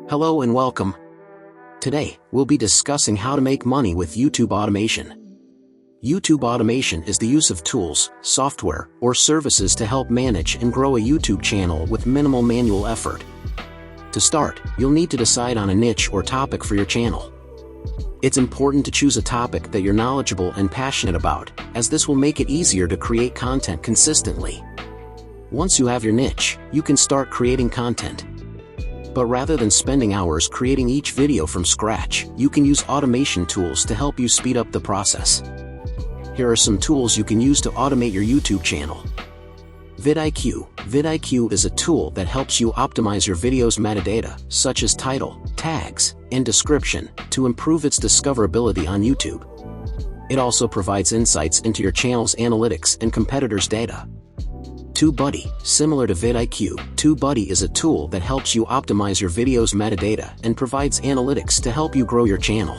Hello and welcome. Today, we'll be discussing how to make money with YouTube automation. YouTube automation is the use of tools, software, or services to help manage and grow a YouTube channel with minimal manual effort. To start, you'll need to decide on a niche or topic for your channel. It's important to choose a topic that you're knowledgeable and passionate about, as this will make it easier to create content consistently. Once you have your niche, you can start creating content. But rather than spending hours creating each video from scratch, you can use automation tools to help you speed up the process. Here are some tools you can use to automate your YouTube channel. vidIQ. vidIQ is a tool that helps you optimize your video's metadata, such as title, tags, and description, to improve its discoverability on YouTube. It also provides insights into your channel's analytics and competitors' data. TubeBuddy. Similar to vidIQ, TubeBuddy is a tool that helps you optimize your video's metadata and provides analytics to help you grow your channel.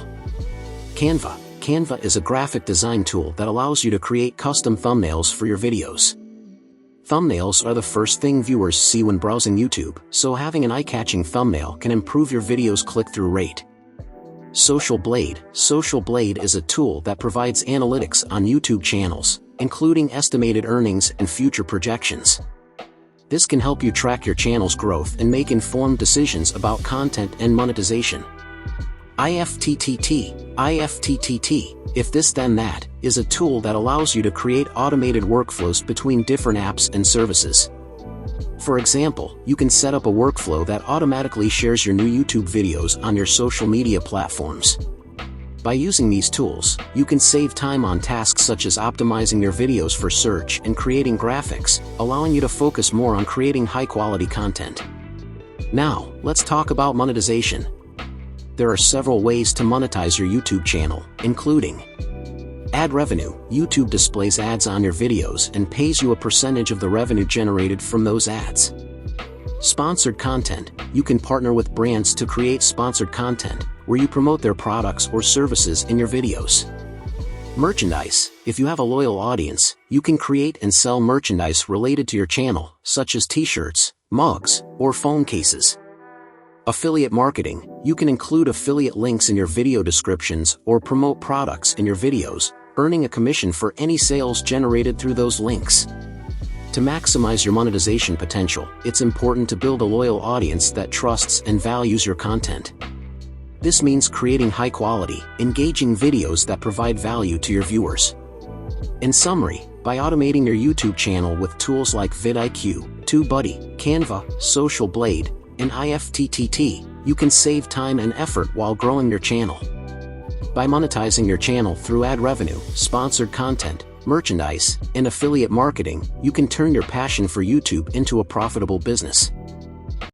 Canva. Canva is a graphic design tool that allows you to create custom thumbnails for your videos. Thumbnails are the first thing viewers see when browsing YouTube, so having an eye-catching thumbnail can improve your video's click-through rate. Social Blade. Social Blade is a tool that provides analytics on YouTube channels, including estimated earnings and future projections. This can help you track your channel's growth and make informed decisions about content and monetization. IFTTT. IFTTT, If This Then That, is a tool that allows you to create automated workflows between different apps and services. For example, you can set up a workflow that automatically shares your new YouTube videos on your social media platforms. By using these tools, you can save time on tasks such as optimizing your videos for search and creating graphics, allowing you to focus more on creating high-quality content. Now, let's talk about monetization. There are several ways to monetize your YouTube channel, including ad revenue. YouTube displays ads on your videos and pays you a percentage of the revenue generated from those ads. Sponsored content. You can partner with brands to create sponsored content, where you promote their products or services in your videos. Merchandise. If you have a loyal audience, you can create and sell merchandise related to your channel, such as t-shirts, mugs, or phone cases. Affiliate marketing. You can include affiliate links in your video descriptions or promote products in your videos, earning a commission for any sales generated through those links. To maximize your monetization potential, it's important to build a loyal audience that trusts and values your content. This means creating high-quality, engaging videos that provide value to your viewers. In summary, by automating your YouTube channel with tools like vidIQ, TubeBuddy, Canva, Social Blade, and IFTTT, you can save time and effort while growing your channel. By monetizing your channel through ad revenue, sponsored content, merchandise, and affiliate marketing, you can turn your passion for YouTube into a profitable business.